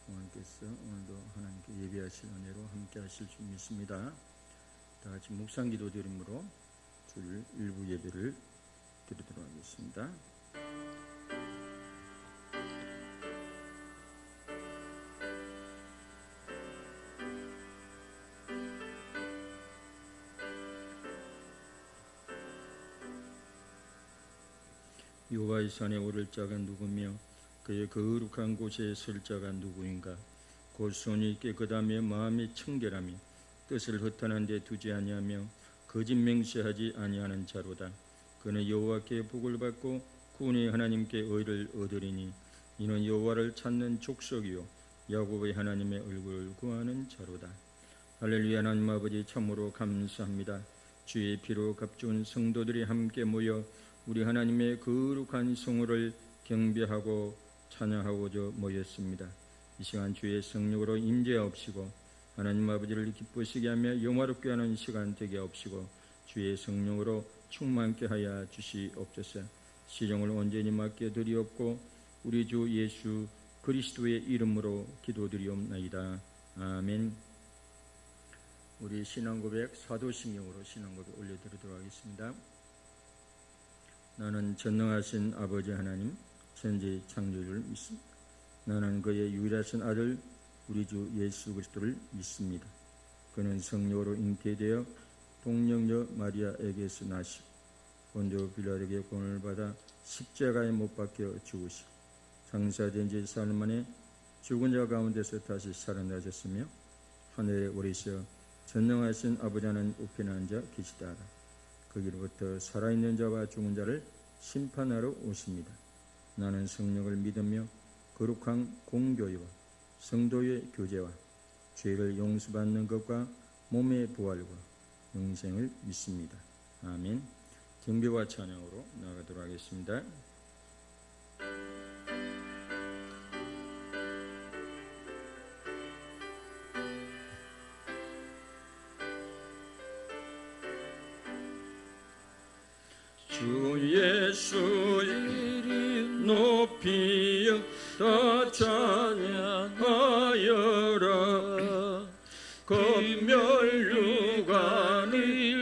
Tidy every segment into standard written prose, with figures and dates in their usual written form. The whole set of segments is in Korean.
성령께서 오늘도 하나님께 예배하실 은혜로 함께 하실 줄 믿습니다. 다 같이 묵상기도 드림으로 주일 일부 예배를 드리도록 하겠습니다. 여호와의 산에 오를 자가 누구며 그의 거룩한 곳에 설 자가 누구인가? 곧 손이 깨끗하며 마음이 청결하며 뜻을 허탄한 데 두지 아니하며 거짓 맹세하지 아니하는 자로다. 그는 여호와께 복을 받고 구원의 하나님께 의를 얻으리니 이는 여호와를 찾는 족속이요 야곱의 하나님의 얼굴을 구하는 자로다. 할렐루야. 하나님 아버지 참으로 감사합니다. 주의 피로 값준 성도들이 함께 모여 우리 하나님의 거룩한 성호를 경배하고 찬양하고자 모였습니다. 이 시간 주의 성령으로 임재하옵시고 하나님 아버지를 기쁘시게 하며 영화롭게 하는 시간 되게 하옵시고 주의 성령으로 충만케 하여 주시옵소서. 시종을 온전히 맡겨 드리옵고 우리 주 예수 그리스도의 이름으로 기도드리옵나이다. 아멘. 우리 신앙고백 사도신경으로 신앙고백 올려드리도록 하겠습니다. 나는 전능하신 아버지 하나님 천지 창조주를 믿습니다. 나는 그의 유일하신 아들 우리 주 예수 그리스도를 믿습니다. 그는 성령으로 잉태되어 동정녀 마리아에게서 나시고 본디오 빌라도에게 고난을 받아 십자가에 못 박혀 죽으시고 장사된 지 사흘 만에 죽은 자 가운데서 다시 살아나셨으며 하늘에 오르셔 전능하신 아버지 하나님 우편에 앉아 계시다가 거기로부터 살아있는 자와 죽은 자를 심판하러 오십니다. 나는 성령을 믿으며 거룩한 공교회와 성도의 교제와 죄를 용서받는 것과 몸의 부활과 영생을 믿습니다. 아멘. 경배와 찬양으로 나아가도록 하겠습니다. 주 예수 이름 높이여 다 찬양하여라. 검멸유관을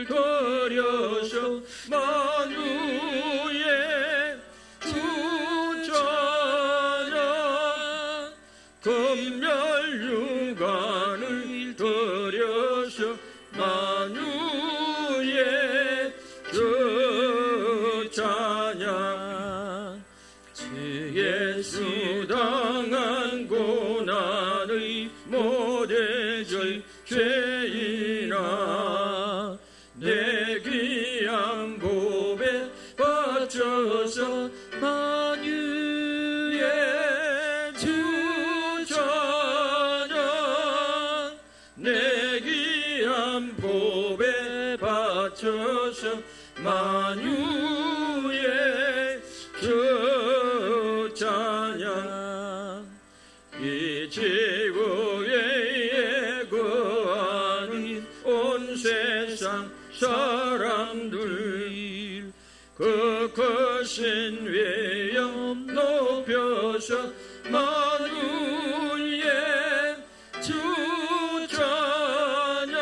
거려서 만유의 주 찬양. 검멸유관을 거려서 만유의 주 찬양. 예수 당한 고난의 모대절 죄인아 내 귀한 보배 바쳐서 만유의 주 찬양. 내 귀한 보배 바쳐서 만유의 주 찬양. 이 지구에 거하는 온 세상 사람들 그 거신 외염 높여서 만유의 주 찬양.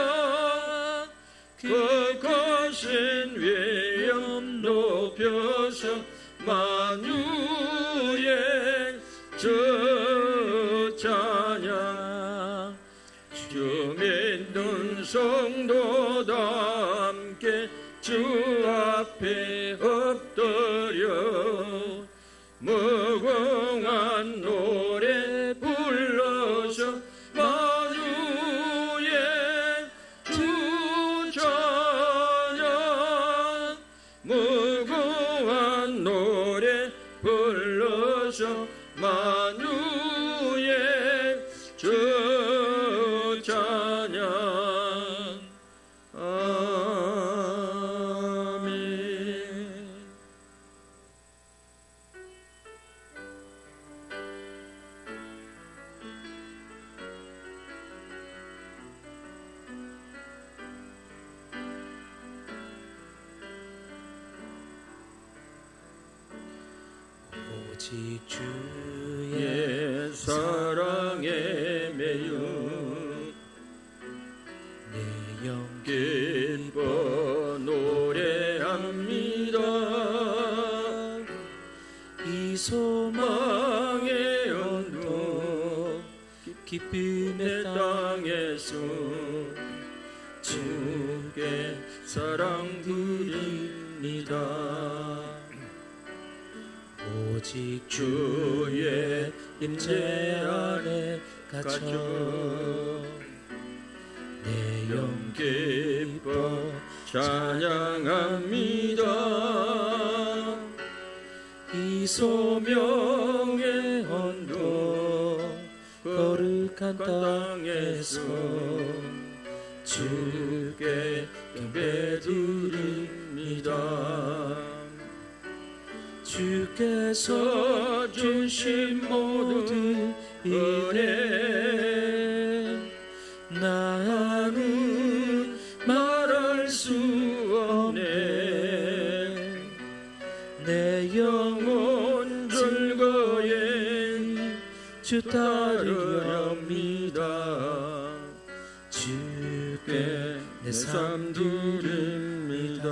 그 거신 외염 높여서 만유의 주 찬양. 주 믿는 성도다 함께 주 앞에 엎드려 무궁한 노래 불러서 만유의 주 찬양. 무궁한 노래 불러서 만유의 주 찬양. 아멘. 오직 주의 예 사랑에 기쁨의 땅에서 주께 사랑 드립니다. 오직 주의 임재 안에 갇혀 내 영 기뻐 찬양합니다. 이 소명의 언덕 거룩한 땅에서 주께 경배드립니다. 주께서 주신 모든 은혜 나는 말할 수 없네. 내 영혼 즐거이 주 따르렵니다. 주께 내 삶 드립니다.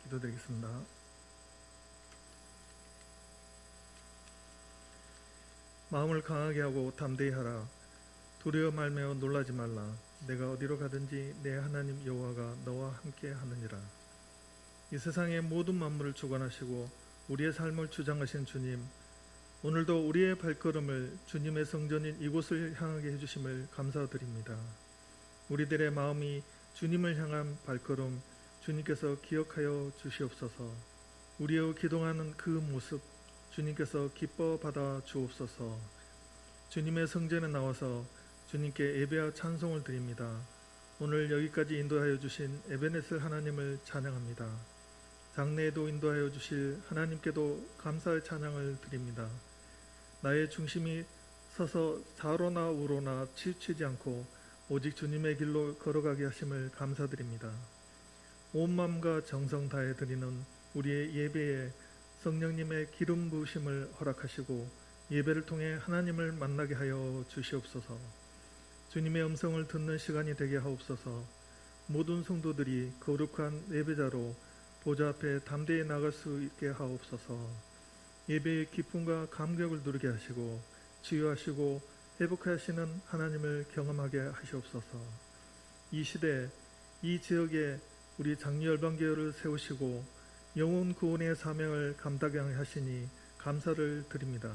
기도드리겠습니다. 마음을 강하게 하고 담대히 하라. 두려워 말며 놀라지 말라. 내가 어디로 가든지 내 하나님 여호와가 너와 함께 하느니라. 이 세상의 모든 만물을 주관하시고 우리의 삶을 주장하신 주님, 오늘도 우리의 발걸음을 주님의 성전인 이곳을 향하게 해주심을 감사드립니다. 우리들의 마음이 주님을 향한 발걸음 주님께서 기억하여 주시옵소서. 우리의 기도하는 그 모습 주님께서 기뻐 받아 주옵소서. 주님의 성전에 나와서 주님께 예배와 찬송을 드립니다. 오늘 여기까지 인도하여 주신 에베네셀 하나님을 찬양합니다. 장래에도 인도하여 주실 하나님께도 감사의 찬양을 드립니다. 나의 중심이 서서 좌로나 우로나 치우치지 않고 오직 주님의 길로 걸어가게 하심을 감사드립니다. 온 마음과 정성 다해 드리는 우리의 예배에 성령님의 기름 부으심을 허락하시고 예배를 통해 하나님을 만나게 하여 주시옵소서. 주님의 음성을 듣는 시간이 되게 하옵소서. 모든 성도들이 거룩한 예배자로 보좌 앞에 담대히 나갈 수 있게 하옵소서. 예배의 기쁨과 감격을 누리게 하시고 치유하시고 회복하시는 하나님을 경험하게 하시옵소서. 이 시대 이 지역에 우리 장유열방교회를 세우시고 영혼 구원의 사명을 감당하게 하시니 감사를 드립니다.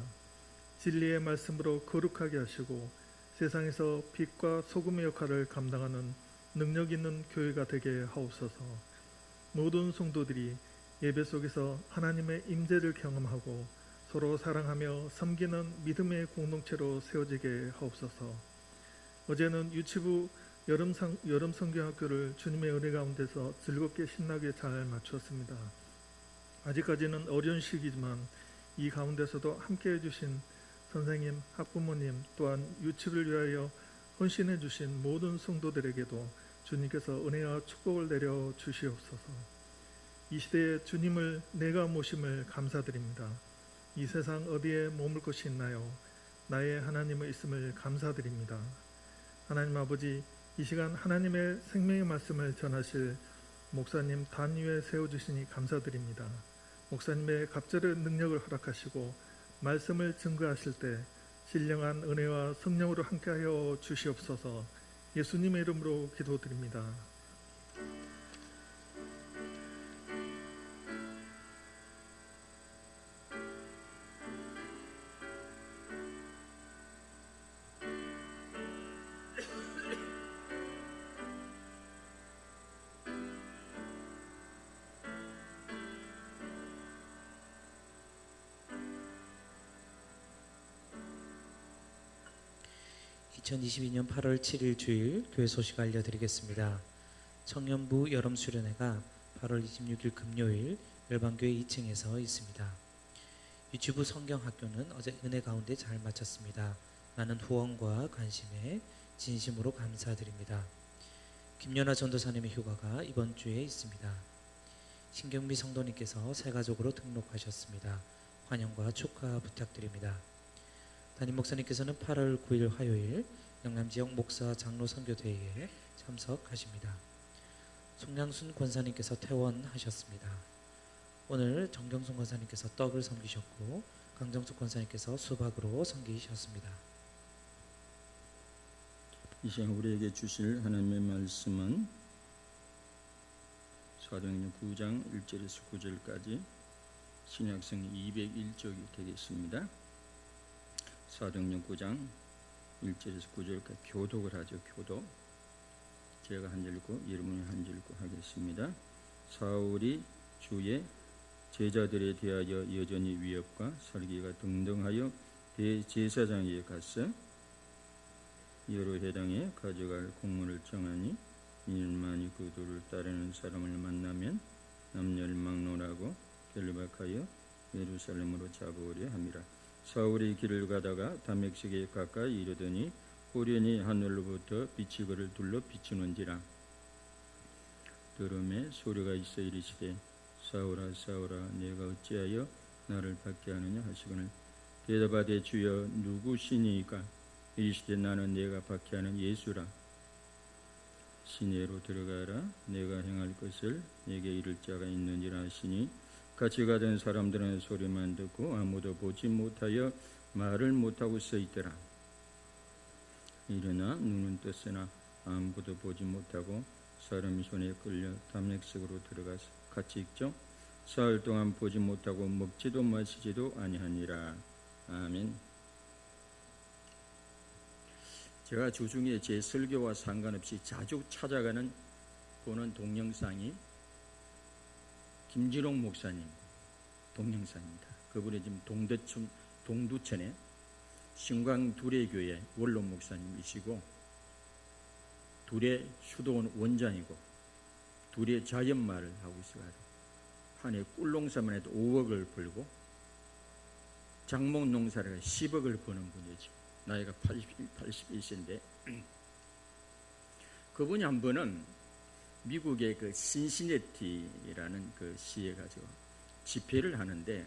진리의 말씀으로 거룩하게 하시고 세상에서 빛과 소금의 역할을 감당하는 능력 있는 교회가 되게 하옵소서. 모든 성도들이 예배 속에서 하나님의 임재를 경험하고 서로 사랑하며 섬기는 믿음의 공동체로 세워지게 하옵소서. 어제는 유치부 여름 성경학교를 주님의 은혜 가운데서 즐겁게 신나게 잘 마쳤습니다. 아직까지는 어려운 시기지만 이 가운데서도 함께해 주신 선생님, 학부모님 또한 유치부를 위하여 헌신해 주신 모든 성도들에게도 주님께서 은혜와 축복을 내려 주시옵소서. 이 시대에 주님을 내가 모심을 감사드립니다. 이 세상 어디에 머물 곳이 있나요? 나의 하나님의 있음을 감사드립니다. 하나님 아버지, 이 시간 하나님의 생명의 말씀을 전하실 목사님 단 위에 세워주시니 감사드립니다. 목사님의 갑절의 능력을 허락하시고 말씀을 증거하실 때 신령한 은혜와 성령으로 함께하여 주시옵소서. 예수님의 이름으로 기도드립니다. 2022년 8월 7일 주일 교회 소식 알려드리겠습니다. 청년부 여름수련회가 8월 26일 금요일 열방교회 2층에서 있습니다. 유치부 성경학교는 어제 은혜 가운데 잘 마쳤습니다. 많은 후원과 관심에 진심으로 감사드립니다. 김연아 전도사님의 휴가가 이번 주에 있습니다. 신경미 성도님께서 새 가족으로 등록하셨습니다. 환영과 축하 부탁드립니다. 담임 목사님께서는 8월 9일 화요일 영남지역 목사 장로 선교대회에 참석하십니다. 송량순 권사님께서 퇴원하셨습니다. 오늘 정경순 권사님께서 떡을 섬기셨고 강정숙 권사님께서 수박으로 섬기셨습니다. 이 시간 우리에게 주실 하나님의 말씀은 사도행전 9장 1절에서 9절까지 신약성 201쪽이 되겠습니다. 사도행전 9장 1절에서 9절까지 교독을 하죠. 교독. 제가 한 절 읽고 여러분이 한 절 읽고 하겠습니다. 사울이 주의 제자들에 대하여 여전히 위협과 살기가 등등하여 대제사장에게 갔어 여러 회당에 가져갈 공문을 정하니 이들만이 그들을 따르는 사람을 만나면 남녀를 막론하고 결박하여 예루살렘으로 잡아오려 함이라. 사울이 길을 가다가 다메섹에 가까이 이르더니 호련히 하늘로부터 빛이 그를 둘러 비추는지라. 들음에 소리가 있어 이르시되 사울아 사울아 내가 어찌하여 나를 박해하느냐 하시거늘 대답하되 주여 누구시니이까? 이르시되 나는 내가 박해하는 예수라. 시내로 들어가라. 내가 행할 것을 내게 이를 자가 있느니라 하시니 같이 가던 사람들은 소리만 듣고 아무도 보지 못하여 말을 못하고 서 있더라. 일어나 눈은 떴으나 아무것도 보지 못하고 사람이 손에 끌려 다메섹으로 들어가서 같이 있죠. 사흘 동안 보지 못하고 먹지도 마시지도 아니하니라. 아멘. 제가 주중에 제 설교와 상관없이 자주 찾아가는 보는 동영상이 김진홍 목사님 동영상입니다. 그분이 지금 동두천에 신광 두레교회 원로 목사님이시고 두레 수도원 원장이고 두레 자연마을 하고 있어가지고 한 해 꿀농사만 해도 5억을 벌고 장목 농사를 10억을 버는 분이죠. 나이가 81세인데 그분이 한 번은 미국의 그 신시내티라는 그 시에 가지고 집회를 하는데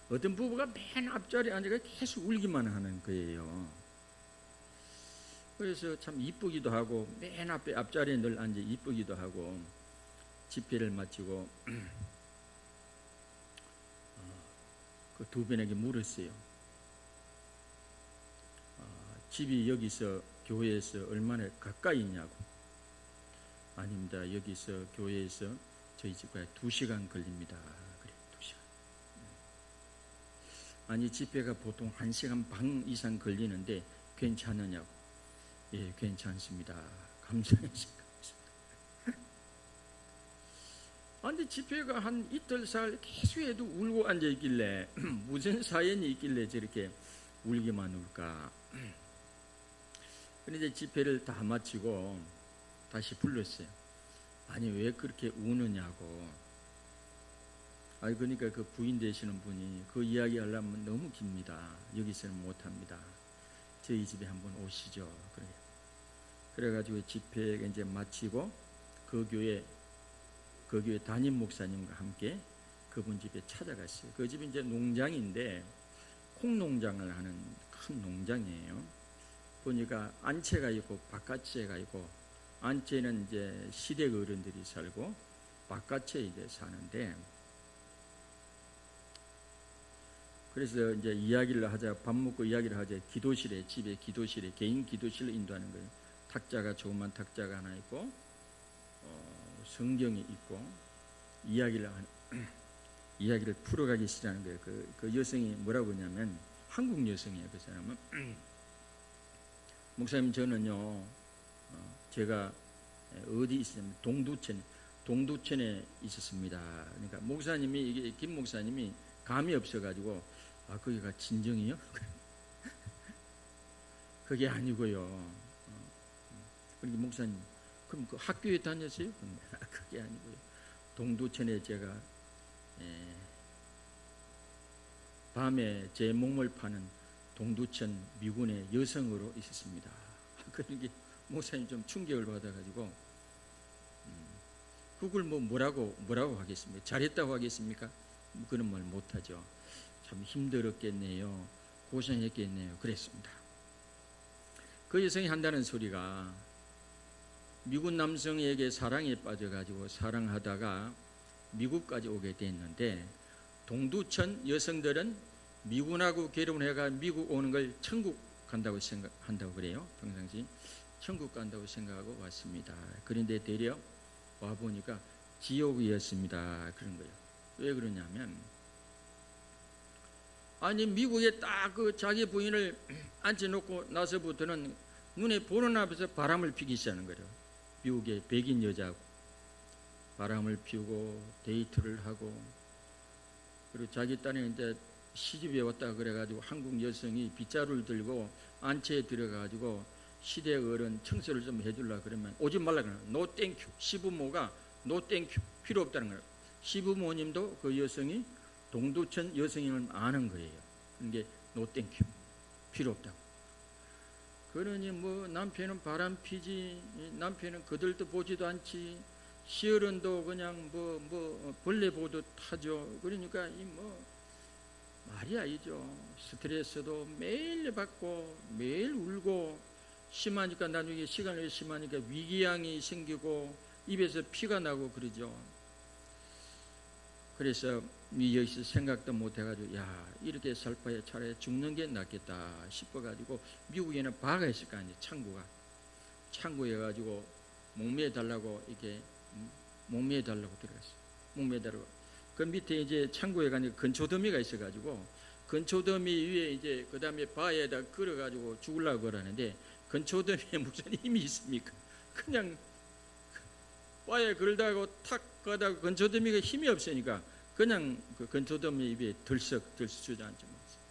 어떤 부부가 맨 앞자리에 앉아서 계속 울기만 하는 거예요. 그래서 참 이쁘기도 하고 맨 앞자리에 늘 앉아 이쁘기도 하고 집회를 마치고 그 두 분에게 물었어요. 집이 여기서 교회에서 얼마나 가까이 있냐고. 아닙니다. 여기서 교회에서 저희 집까지 2시간 걸립니다. 그래, 2시간. 아니 집회가 보통 1시간 반 이상 걸리는데 괜찮으냐고. 예, 괜찮습니다. 감사합니다. 근데 집회가 한 이틀 사흘 계속해도 울고 앉아 있길래 무슨 사연이 있길래 저렇게 울기만 울까. 그런데 집회를 다 마치고 다시 불렀어요. 아니 왜 그렇게 우느냐고. 아니 그러니까 그 부인 되시는 분이 그 이야기 하려면 너무 깁니다. 여기서는 못합니다. 저희 집에 한번 오시죠. 그래가지고 집회가 이제 마치고 그 교회 담임 목사님과 함께 그분 집에 찾아갔어요. 그 집이 이제 농장인데 콩농장을 하는 큰 농장이에요. 보니까 안채가 있고 바깥채가 있고 안채는 이제 시댁 어른들이 살고 바깥채 이제 사는데 그래서 이제 이야기를 하자 밥 먹고 이야기를 하자 기도실에 집에 기도실에 개인 기도실로 인도하는 거예요. 탁자가 조그만 탁자가 하나 있고 성경이 있고 이야기를 풀어가기 시작하는 거예요. 그 여성이 뭐라고 하냐면 한국 여성이에요. 그 사람은 목사님 저는요 제가 어디 있었냐면 동두천에 있었습니다. 그러니까 목사님이 이게 김 목사님이 감이 없어가지고 거기가 진정이요? 그게 아니고요. 그러니까 목사님 그럼 그 학교에 다녔어요? 그게 아니고요. 동두천에 제가 밤에 제 몸을 파는 동두천 미군의 여성으로 있었습니다. 그러니까 목사님 좀 충격을 받아가지고 그걸 뭐라고 하겠습니까? 잘했다고 하겠습니까? 그런 말 못하죠. 참 힘들었겠네요. 고생했겠네요. 그랬습니다. 그 여성이 한다는 소리가 미군 남성에게 사랑에 빠져가지고 사랑하다가 미국까지 오게 됐는데 동두천 여성들은 미군하고 결혼을 해가 미국 오는 걸 천국 간다고 생각한다고 그래요. 평상시 천국 간다고 생각하고 왔습니다. 그런데 되려 와 보니까 지옥이었습니다. 그런 거예요. 왜 그러냐면 아니 미국에 딱 그 자기 부인을 앉혀놓고 나서부터는 눈에 보는 앞에서 바람을 피기 시작하는 거예요. 미국의 백인 여자하고 바람을 피우고 데이트를 하고, 그리고 자기 딸이 이제 시집에 왔다 그래가지고 한국 여성이 빗자루를 들고 안채에 들어가가지고 시댁 어른 청소를 좀 해주려 그러면 오지 말라 그러나 노 땡큐. 시부모가 노 땡큐 필요 없다는 거예요. 시부모님도 그 여성이 동두천 여성임을 아는 거예요. 그게 노 땡큐 필요 없다고. 그러니 뭐 남편은 바람 피지, 남편은 그들도 보지도 않지, 시어른도 그냥 뭐 벌레 보듯 하죠. 그러니까 이 뭐 말이 아니죠. 스트레스도 매일 받고 매일 울고, 심하니까 나중에 시간이 심하니까 위궤양이 생기고 입에서 피가 나고 그러죠. 그래서 여기서 생각도 못 해가지고 야 이렇게 살 바에 차라리 죽는 게 낫겠다 싶어가지고 미국에는 바가 있을 거 아니에요. 창구에 가지고 목매해 달라고 이렇게 목매해 달라고 들어갔어요. 목매해 달라고. 그 밑에 이제 창구에 가니까 근초더미가 있어가지고 근초더미 위에 이제 그 다음에 바에다 걸어가지고 죽으려고 그러는데 근초더미에 무슨 힘이 있습니까? 그냥 바에 걸다가 탁 가다가 근초더미가 힘이 없으니까 그냥 그 근초더미 입에 들썩 주저앉지 못했어요.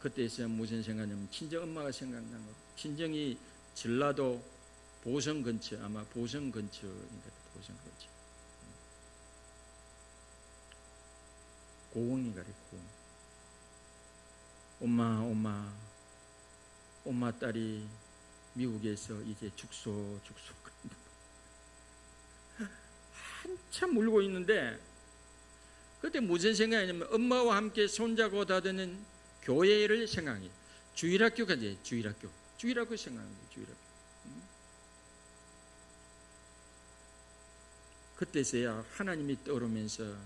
그때서 무슨 생각이냐면 친정 엄마가 생각난 거. 친정이 전라도 보성 근처, 아마 보성 근처인가, 보성 근처. 고흥인가 그래, 고흥. 엄마 딸이 미국에서 이제 죽소 한참 울고 있는데 그때 무슨 생각이냐면 엄마와 함께 손잡고 다니는 교회를 생각해요. 주일학교까지 주일학교 생각합니다. 주일학교. 그때서야 하나님이 떠오르면서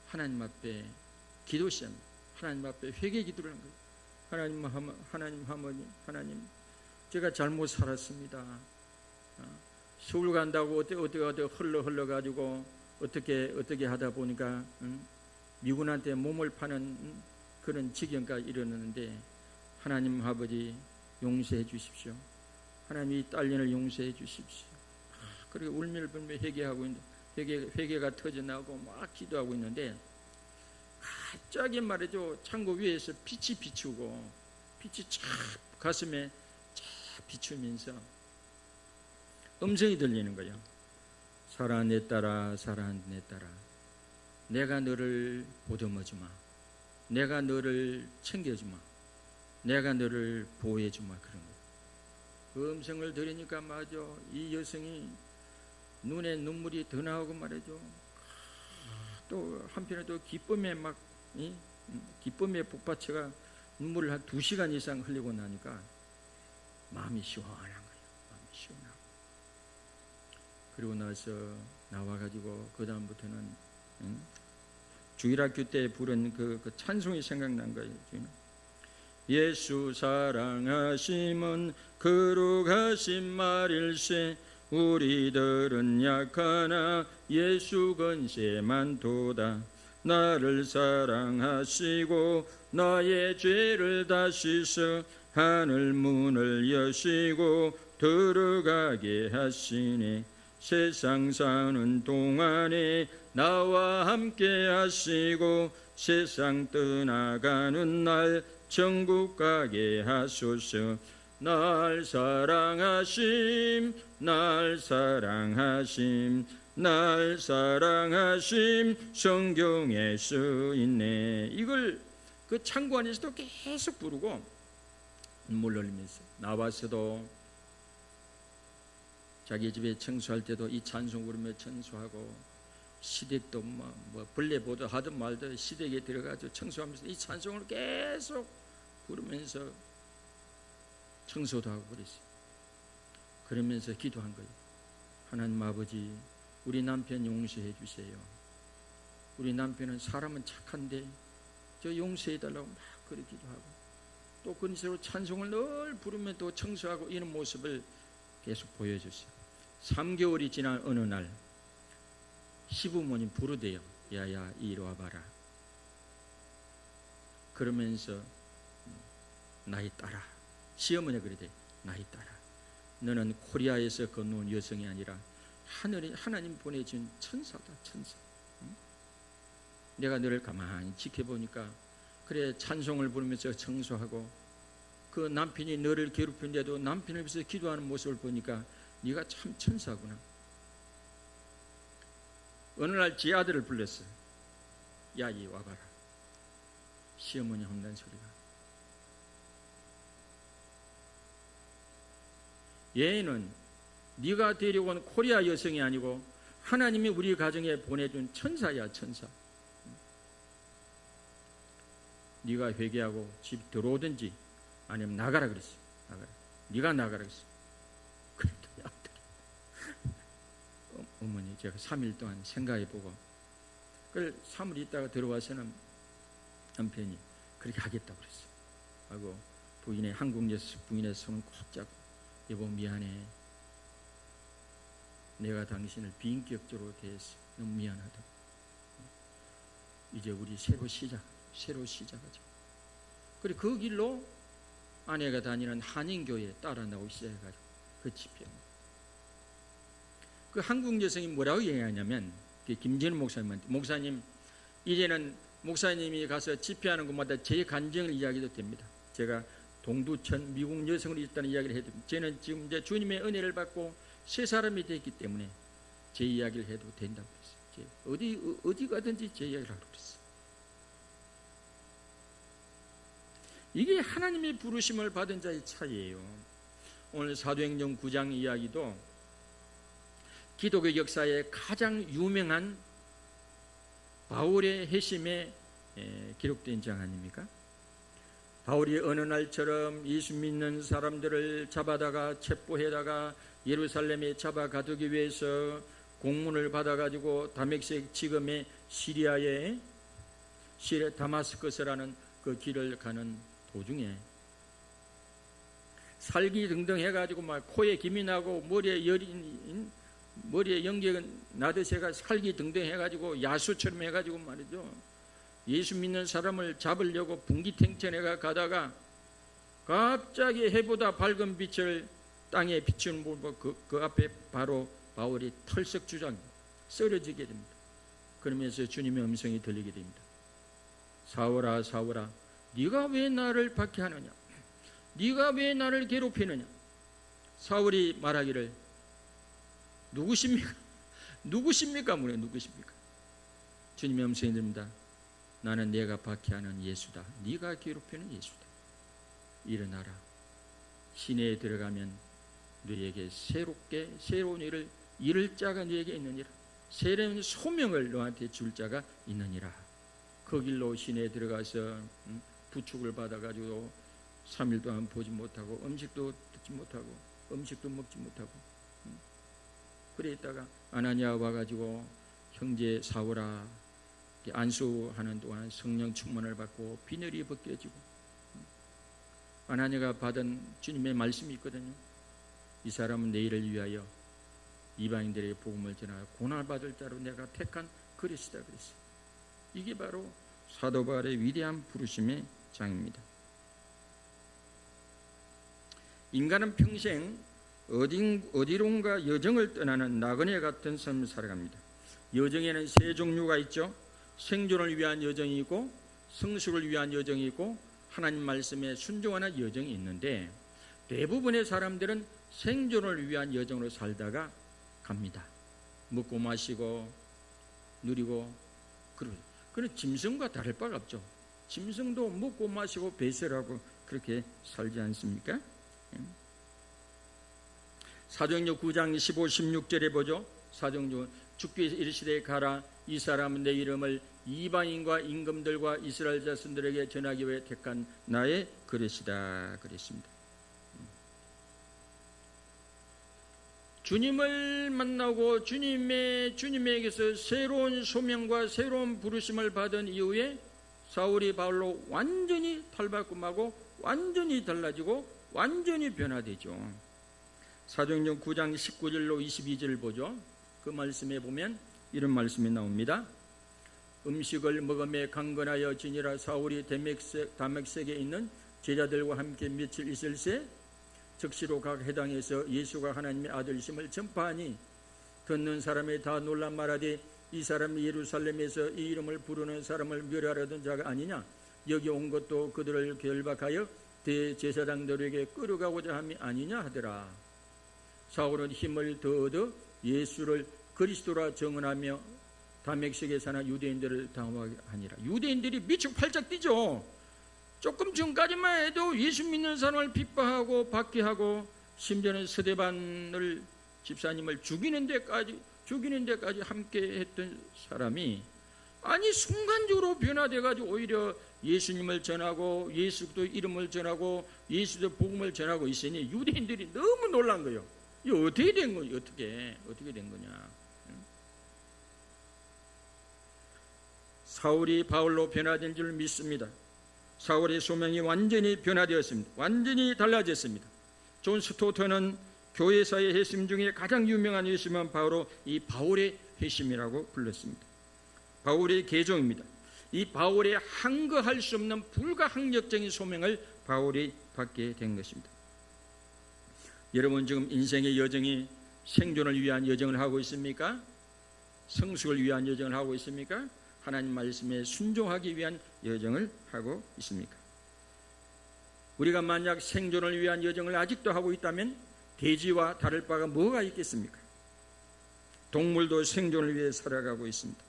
하나님 앞에 기도 시작합니다. 하나님 앞에 회개 기도를 한 거예요. 하나님 제가 잘못 살았습니다. 서울 간다고 어떻게 흘러 가지고 어떻게 하다 보니까 미군한테 몸을 파는 그런 지경까지 이르렀는데 하나님 아버지 용서해 주십시오. 하나님 이 딸년을 용서해 주십시오. 그리고 울밀불밀 회개하고 있는데 회개가 터져나오고 막 기도하고 있는데 갑자기 말이죠. 창고 위에서 빛이 비추고 빛이 쫙 가슴에 쫙 비추면서 음성이 들리는 거예요. 사랑하 내 딸아, 사랑하 내 딸아, 내가 너를 보듬어주마, 내가 너를 챙겨주마, 내가 너를 보호해주마. 그런 거예요. 그 음성을 들으니까 맞아, 이 여성이 눈에 눈물이 더 나오고 말이죠. 또 한편에 또 기쁨에 기쁨에 북받쳐가 눈물을 한 2시간 이상 흘리고 나니까 마음이 시원한 거예요. 마음이 시원하고. 그리고 나서 나와가지고 그 다음부터는 주일학교 때 부른 그 찬송이 생각난 거예요. 예수 사랑하심은 거룩하신 말일세, 우리들은 약하나 예수 건세만 도다. 나를 사랑하시고 나의 죄를 다 씻어 하늘 문을 여시고 들어가게 하시네. 세상 사는 동안에 나와 함께 하시고 세상 떠나가는 날 천국 가게 하소서. 날 사랑하심, 날 사랑하심, 날 사랑하심, 성경에 써있네. 이걸 그 창고 안에서도 계속 부르고 눈물 흘리면서 나와서도 자기 집에 청소할 때도 이 찬송 부르며 청소하고, 시댁도 뭐 벌레 보도 하든 말든 시댁에 들어가서 청소하면서 이 찬송을 계속 부르면서 청소도 하고 그랬어요. 그러면서 기도한 거예요. 하나님 아버지, 우리 남편 용서해 주세요. 우리 남편은 사람은 착한데 저 용서해달라고 막 그러기도 하고, 또 그런 식으로 찬송을 늘 부르며 또 청소하고 이런 모습을 계속 보여줬어요. 3개월이 지난 어느 날 시부모님 부르대요. 야야 이리 와봐라. 그러면서 나의 딸아, 시어머니가 그러대. 나의 딸아, 너는 코리아에서 건너온 여성이 아니라 하나님 보내준 천사다, 천사. 내가 너를 가만히 지켜보니까 그래 찬송을 부르면서 청소하고 그 남편이 너를 괴롭히는데도 남편을 위해서 기도하는 모습을 보니까 네가 참 천사구나. 어느 날 제 아들을 불렀어. 야, 이 와봐라. 시어머니 한다는 소리가. 얘는 네가 데려온 코리아 여성이 아니고 하나님이 우리 가정에 보내준 천사야, 천사. 네가 회개하고 집 들어오든지 아니면 나가라 그랬어. 나가라. 네가 나가라 그랬어. 그랬더니 아들이 어머니 제가 3일 동안 생각해보고 그걸 3일 있다가 들어와서는 남편이 그렇게 하겠다고 그랬어. 하고 부인의 한국 부인의 손을 꼭 잡고 여보 미안해. 내가 당신을 비인격적으로 대했어. 너무 미안하다. 이제 우리 새로 시작하자. 그리고 그 길로 아내가 다니는 한인교회에 따라 나오기 시작해가지고 그 집회. 그 한국 여성이 뭐라고 얘기하냐면 김진우 목사님한테 목사님 이제는 목사님이 가서 집회하는 곳마다 제 간증을 이야기해도 됩니다. 제가 동두천 미국 여성으로 있다는 이야기를 해도 저는 지금 이제 주님의 은혜를 받고 새 사람이 됐기 때문에 제 이야기를 해도 된다고 그랬어요. 어디 가든지 제 이야기를 하라고 그랬어요. 이게 하나님의 부르심을 받은 자의 차이예요. 오늘 사도행전 9장 이야기도 기독교 역사에 가장 유명한 바울의 회심에 기록된 장 아닙니까? 바울이 어느 날처럼 예수 믿는 사람들을 잡아다가 체포해다가 예루살렘에 잡아가두기 위해서 공문을 받아가지고 다메섹 지금의 시리아 다마스커스라는 그 길을 가는 도중에 살기 등등 해가지고 막 코에 김이 나고 머리에 연기가 나듯이 해가 살기 등등 해가지고 야수처럼 해가지고 말이죠. 예수 믿는 사람을 잡으려고 분기탱천해가 가다가 갑자기 해보다 밝은 빛을 땅에 비추는 그 앞에 바로 바울이 털썩 주장 쓰러지게 됩니다. 그러면서 주님의 음성이 들리게 됩니다. 사울아 사울아 네가 왜 나를 박해하느냐? 네가 왜 나를 괴롭히느냐? 사울이 말하기를 누구십니까? 누구십니까? 물어 누구십니까? 주님의 음성이 들립니다. 나는 내가 박해하는 예수다. 네가 괴롭히는 예수다. 일어나라. 시내에 들어가면 너에게 새로운 일을 이룰 자가 너에게 있느니라. 새로운 소명을 너한테 줄 자가 있느니라. 그 길로 시내에 들어가서 부축을 받아가지고 3일 동안 보지 못하고 음식도 듣지 못하고 음식도 먹지 못하고 그래 있다가 아나니아 와가지고 형제 사울아 안수하는 동안 성령 충만을 받고 비늘이 벗겨지고 아나니아가 받은 주님의 말씀이 있거든요. 이 사람은 내일을 위하여 이방인들에게 복음을 전하여 고난받을 자로 내가 택한 그릇이다 그랬어요. 이게 바로 사도 바울의 위대한 부르심의 장입니다. 인간은 평생 어디론가 여정을 떠나는 나그네 같은 삶을 살아갑니다. 여정에는 세 종류가 있죠. 생존을 위한 여정이 있고 성숙을 위한 여정이 있고 하나님 말씀에 순종하는 여정이 있는데 대부분의 사람들은 생존을 위한 여정으로 살다가 갑니다. 먹고 마시고 누리고 그런 짐승과 다를 바가 없죠. 짐승도 먹고 마시고 배설하고 그렇게 살지 않습니까? 사도행전 9장 15, 16절에 보죠. 사도행전 주께서 이르시되 가라 이 사람은 내 이름을 이방인과 임금들과 이스라엘 자손들에게 전하기 위해 택한 나의 그릇이다 그랬습니다. 주님을 만나고 주님에게서 새로운 소명과 새로운 부르심을 받은 이후에 사울이 바울로 완전히 탈바꿈하고 완전히 달라지고 완전히 변화되죠. 사도행전 9장 19절로 22절 보죠. 그 말씀에 보면 이런 말씀이 나옵니다. 음식을 먹음에 강건하여 지니라. 사울이 다메섹에 있는 제자들과 함께 며칠 있을새 즉시로 각 해당에서 예수가 하나님의 아들심을 전파하니 듣는 사람이 다 놀라 말하되 이 사람이 예루살렘에서 이 이름을 부르는 사람을 멸하려던 자가 아니냐. 여기 온 것도 그들을 결박하여 대제사장들에게 끌어가고자 함이 아니냐 하더라. 사울은 힘을 더 얻어 예수를 그리스도라 증언하며 다메섹에 사는 유대인들을 당하게 하니라. 유대인들이 미쳐 팔짝 뛰죠. 조금 전까지만 해도 예수 믿는 사람을 핍박하고 박해하고 심지어는 스데반을 집사님을 죽이는 데까지 함께 했던 사람이 아니 순간적으로 변화돼가지고 오히려 예수님을 전하고 예수도 이름을 전하고 예수도 복음을 전하고 있으니 유대인들이 너무 놀란 거예요. 이거 어떻게 된 거냐? 어떻게 된 거냐? 사울이 바울로 변화된 줄 믿습니다. 사울의 소명이 완전히 변화되었습니다. 완전히 달라졌습니다. 존 스토트는 교회사의 회심 중에 가장 유명한 회심은 바로 이 바울의 회심이라고 불렀습니다. 바울의 계종입니다. 이 바울의 항거할 수 없는 불가항력적인 소명을 바울이 받게 된 것입니다. 여러분 지금 인생의 여정이 생존을 위한 여정을 하고 있습니까? 성숙을 위한 여정을 하고 있습니까? 하나님 말씀에 순종하기 위한 여정을 하고 있습니까? 우리가 만약 생존을 위한 여정을 아직도 하고 있다면 돼지와 다를 바가 뭐가 있겠습니까? 동물도 생존을 위해 살아가고 있습니다.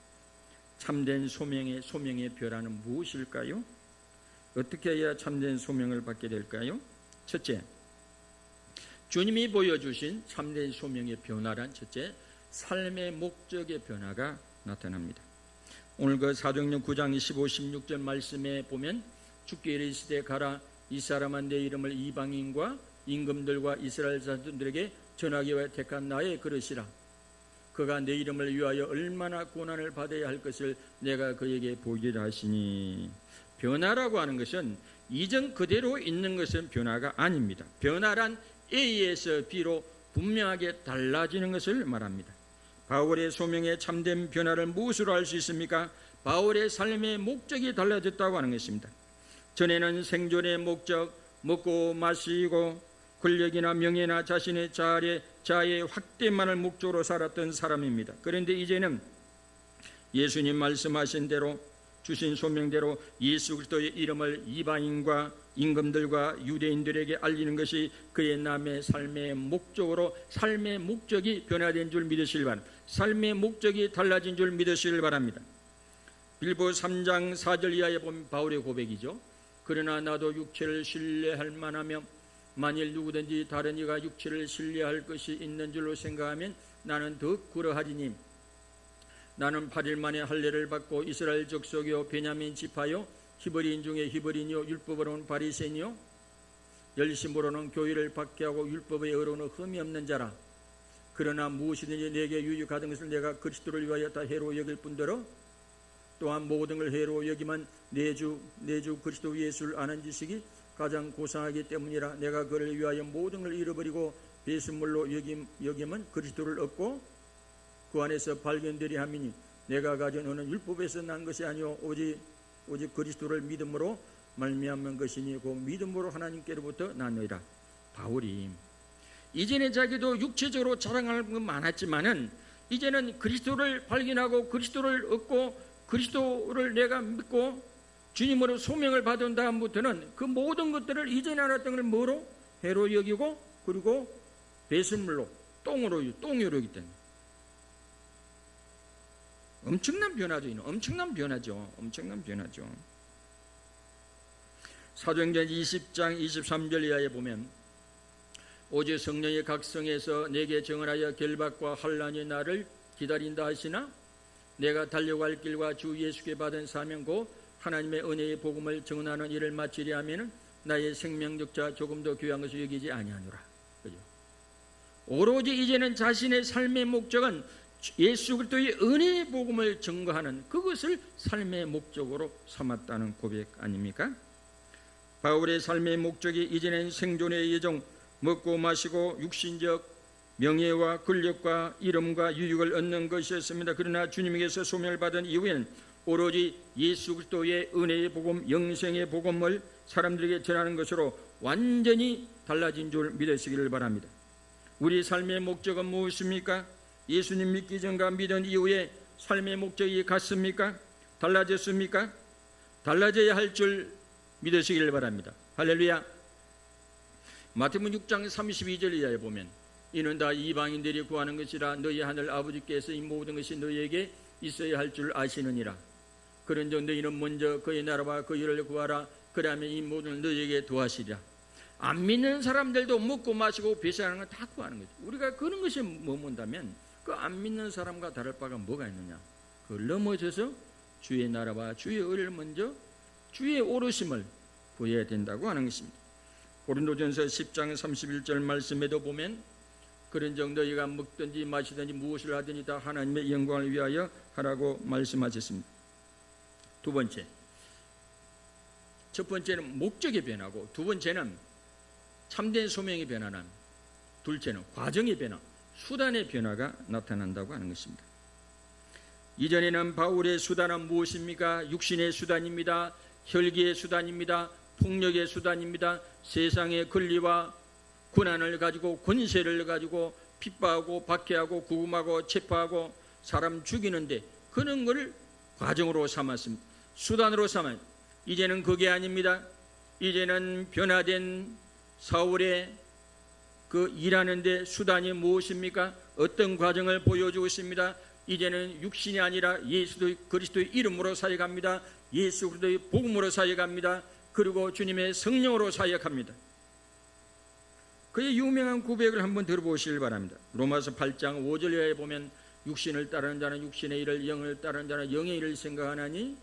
참된 소명의 변화는 무엇일까요? 어떻게 해야 참된 소명을 받게 될까요? 첫째, 주님이 보여주신 참된 소명의 변화란 첫째, 삶의 목적의 변화가 나타납니다. 오늘 그 사도행전 9장 15, 16절 말씀에 보면 주께 이르시되 가라 이 사람은 내 이름을 이방인과 임금들과 이스라엘 자손들에게 전하기 위해 택한 나의 그릇이라. 그가 내 이름을 위하여 얼마나 고난을 받아야 할 것을 내가 그에게 보이리라 하시니. 변화라고 하는 것은 이전 그대로 있는 것은 변화가 아닙니다. 변화란 A에서 B로 분명하게 달라지는 것을 말합니다. 바울의 소명의 참된 변화를 무엇으로 알 수 있습니까? 바울의 삶의 목적이 달라졌다고 하는 것입니다. 전에는 생존의 목적, 먹고 마시고 권력이나 명예나 자신의 자아의 확대만을 목적으로 살았던 사람입니다. 그런데 이제는 예수님 말씀하신 대로 주신 소명대로 예수 그리스도의 이름을 이방인과 임금들과 유대인들에게 알리는 것이 그의 남의 삶의 목적으로 삶의 목적이 변화된 줄 믿으시길 바랍니다. 삶의 목적이 달라진 줄 믿으시길 바랍니다. 빌보 3장 4절 이하에 보면 바울의 고백이죠. 그러나 나도 육체를 신뢰할 만하며 만일 누구든지 다른 이가 육체를 신뢰할 것이 있는 줄로 생각하면 나는 더욱 그러하리니 나는 8일 만에 할례를 받고 이스라엘 족속이요 베냐민 지파요 히브리인 중에 히브리인이요 율법으로는 바리새인이요 열심으로는 교회를 박해하고 율법의 의로는 흠이 없는 자라. 그러나 무엇이든지 내게 유익하던 것을 내가 그리스도를 위하여 다 해로 여길 뿐더러 또한 모든 걸 해로 여기만 내주 그리스도 예수를 아는 지식이 가장 고상하기 때문이라. 내가 그를 위하여 모든 걸 잃어버리고 배신물로 여기면 그리스도를 얻고 그 안에서 발견되리 함이니 내가 가진 어느 율법에서 난 것이 아니오 오직 그리스도를 믿음으로 말미암은 것이니 그 믿음으로 하나님께로부터 났느니라. 바울이 이전에 자기도 육체적으로 자랑할 건 많았지만은 이제는 그리스도를 발견하고 그리스도를 얻고 그리스도를 내가 믿고 주님으로 소명을 받은 다음부터는 그 모든 것들을 이전에 알았던 걸 뭐로? 해로 여기고 그리고 배설물로 똥으로 여기기 때문에 엄청난 변화죠. 사도행전 20장 23절 이하에 보면 오직 성령의 각성에서 내게 정언하여 결박과 환난이 나를 기다린다 하시나 내가 달려갈 길과 주 예수께 받은 사명 곧 하나님의 은혜의 복음을 증언하는 일을 마치려 하면 나의 생명적 자 조금도 귀한 것을 여기지 아니하노라. 그죠? 오로지 이제는 자신의 삶의 목적은 예수 그리스도의 은혜의 복음을 증거하는 그것을 삶의 목적으로 삼았다는 고백 아닙니까? 바울의 삶의 목적이 이제는 생존의 예정, 먹고 마시고 육신적 명예와 권력과 이름과 유익을 얻는 것이었습니다. 그러나 주님에게서 소명을 받은 이후에는 오로지 예수 그리스도의 은혜의 복음, 영생의 복음을 사람들에게 전하는 것으로 완전히 달라진 줄 믿으시기를 바랍니다. 우리 삶의 목적은 무엇입니까? 예수님 믿기 전과 믿은 이후에 삶의 목적이 같습니까? 달라졌습니까? 달라져야 할 줄 믿으시기를 바랍니다. 할렐루야. 마태복음 6장 32절 이하에 보면 이는 다 이방인들이 구하는 것이라 너희 하늘 아버지께서 이 모든 것이 너희에게 있어야 할 줄 아시느니라. 그런즉 너희는 먼저 그의 나라와 그 일을 구하라. 그러면 이 모든 너희에게 더하시리라. 안 믿는 사람들도 먹고 마시고 배신하는 건 다 구하는 거죠. 우리가 그런 것이 머문다면 그 안 믿는 사람과 다를 바가 뭐가 있느냐. 그걸 넘어져서 주의 나라와 주의 의를 먼저 주의 오르심을 구해야 된다고 하는 것입니다. 고린도전서 10장 31절 말씀에도 보면 그런즉 너희가 먹든지 마시든지 무엇을 하든지 다 하나님의 영광을 위하여 하라고 말씀하셨습니다. 두 번째, 첫 번째는 목적의 변화고 두 번째는 참된 소명의 변화는 둘째는 과정의 변화, 수단의 변화가 나타난다고 하는 것입니다. 이전에는 바울의 수단은 무엇입니까? 육신의 수단입니다. 혈기의 수단입니다. 폭력의 수단입니다. 세상의 권리와 권한을 가지고 권세를 가지고 핍박하고 박해하고 구금하고 체포하고 사람 죽이는데 그런 것을 과정으로 삼았습니다. 수단으로 삼았습니다. 이제는 그게 아닙니다. 이제는 변화된 사울의 그 일하는데 수단이 무엇입니까? 어떤 과정을 보여주고 있습니다. 이제는 육신이 아니라 예수 그리스도의 이름으로 사역합니다. 예수 그리스도의 복음으로 사역합니다. 그리고 주님의 성령으로 사역합니다. 그의 유명한 고백을 한번 들어보시길 바랍니다. 로마서 8장 5절에 보면 육신을 따르는 자는 육신의 일을, 영을 따르는 자는 영의 일을 생각하나니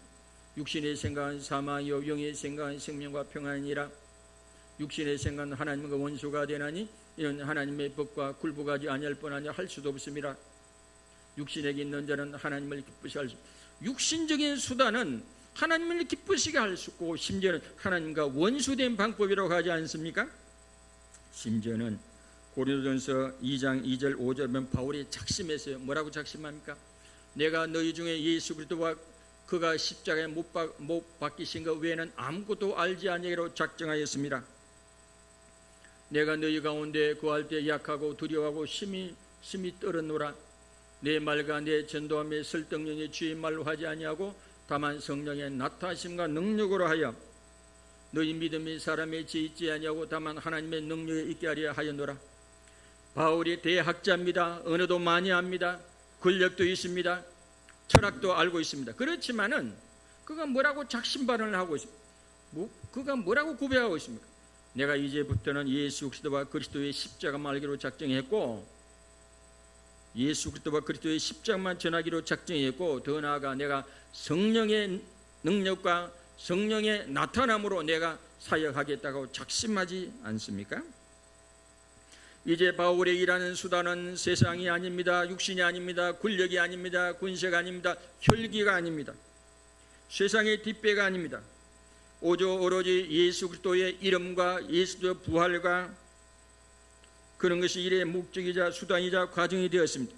육신의 생각은 사망이요 영의 생각은 생명과 평안이라. 육신의 생각은 하나님과 원수가 되나니 이는 하나님의 법과 굴복하지 아니할 뿐 아니라 할 수도 없습니다. 육신에게 있는 자는 하나님을 기쁘시게 할 수, 육신적인 수단은 하나님을 기쁘시게 할 수 있고 심지어는 하나님과 원수된 방법이라고 하지 않습니까? 심지어는 고린도전서 2장 2절 5절 보면 바울이 작심했어요. 뭐라고 작심합니까? 내가 너희 중에 예수 그리스도와 그가 십자가에 못 박히신 것 외에는 아무것도 알지 아니하기로 작정하였습니다. 내가 너희 가운데 구할 때 약하고 두려워하고 심히 떨었노라. 내 말과 내 전도함에 설득력이 주의 말로 하지 아니하고 다만 성령의 나타나심과 능력으로 하여 너희 믿음이 사람의 지혜 있지 아니하고 다만 하나님의 능력에 있게 하려 하였노라. 바울이 대학자입니다. 언어도 많이 합니다. 권력도 있습니다. 철학도 알고 있습니다. 그렇지만은 그가 뭐라고 작심발언을 하고 있습니다. 그가 뭐라고 고백하고 있습니까? 내가 이제부터는 예수 그리스도와 그리스도의 십자가만 알기로 작정했고 예수 그리스도와 그리스도의 십자가만 전하기로 작정했고 더 나아가 내가 성령의 능력과 성령의 나타남으로 내가 사역하겠다고 작심하지 않습니까? 이제 바울의 일하는 수단은 세상이 아닙니다. 육신이 아닙니다. 권력이 아닙니다. 군세가 아닙니다. 혈기가 아닙니다. 세상의 뒷배가 아닙니다. 오로지 예수 그리스도의 이름과 예수 그리스도의 부활과 그런 것이 일의 목적이자 수단이자 과정이 되었습니다.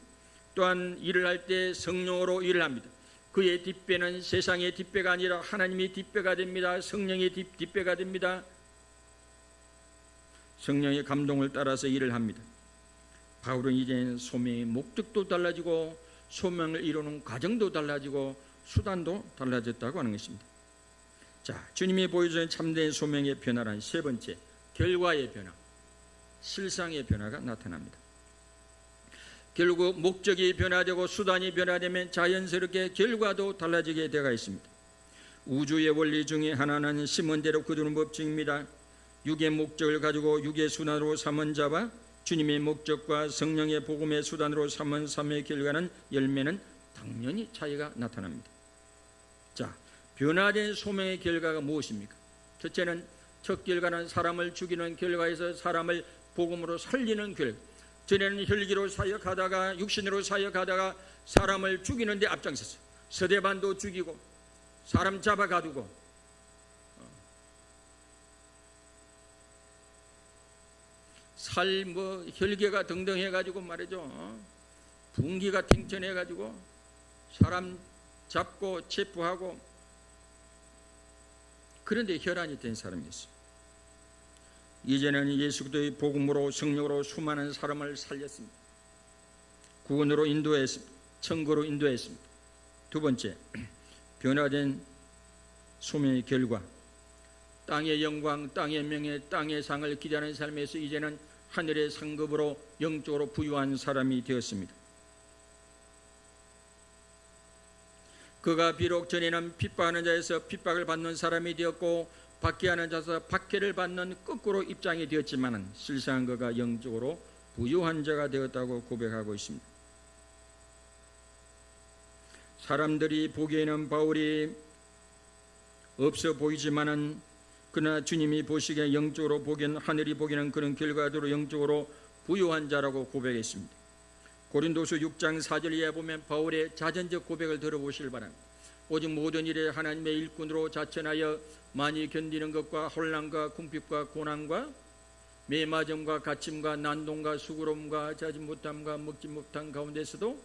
또한 일을 할 때 성령으로 일을 합니다. 그의 뒷배는 세상의 뒷배가 아니라 하나님의 뒷배가 됩니다. 성령의 뒷배가 됩니다. 성령의 감동을 따라서 일을 합니다. 바울은 이제 소명의 목적도 달라지고 소명을 이루는 과정도 달라지고 수단도 달라졌다고 하는 것입니다. 자, 주님이 보여주는 참된 소명의 변화란 세 번째, 결과의 변화, 실상의 변화가 나타납니다. 결국 목적이 변화되고 수단이 변화되면 자연스럽게 결과도 달라지게 되어 있습니다. 우주의 원리 중에 하나는 심은대로 거두는 법칙입니다. 육의 목적을 가지고 육의 수단으로 삼은 자와 주님의 목적과 성령의 복음의 수단으로 삼은 삶의 결과는 열매는 당연히 차이가 나타납니다. 자, 변화된 소명의 결과가 무엇입니까? 첫째는 첫 결과는 사람을 죽이는 결과에서 사람을 복음으로 살리는 결과, 전에는 혈기로 사역하다가 육신으로 사역하다가 사람을 죽이는 데 앞장섰어요. 서대반도 죽이고 사람 잡아가두고 혈기가 등등해가지고 말이죠. 분기가 탱천해가지고 사람 잡고 체포하고 그런데 혈안이 된 사람이었어요. 이제는 예수 그리스도의 복음으로 성령으로 수많은 사람을 살렸습니다. 구원으로 인도했습니다. 천국으로 인도했습니다. 두 번째, 변화된 소명의 결과, 땅의 영광, 땅의 명예, 땅의 상을 기대하는 삶에서 이제는 하늘의 상급으로 영적으로 부유한 사람이 되었습니다. 그가 비록 전에는 핍박하는 자에서 핍박을 받는 사람이 되었고 박해하는 자에서 박해를 받는 거꾸로 입장이 되었지만 실상 그가 영적으로 부유한 자가 되었다고 고백하고 있습니다. 사람들이 보기에는 바울이 없어 보이지만은 그러나 주님이 보시기에 영적으로 보기에는 하늘이 보기에는 그런 결과대로 영적으로 부유한 자라고 고백했습니다. 고린도서 6장 4절 이하에 보면 바울의 자전적 고백을 들어보시길 바랍니다. 오직 모든 일에 하나님의 일꾼으로 자천하여 많이 견디는 것과 혼란과 궁핍과 고난과 매맞음과 갇힘과 난동과 수고로움과 자지 못함과 먹지 못한 가운데서도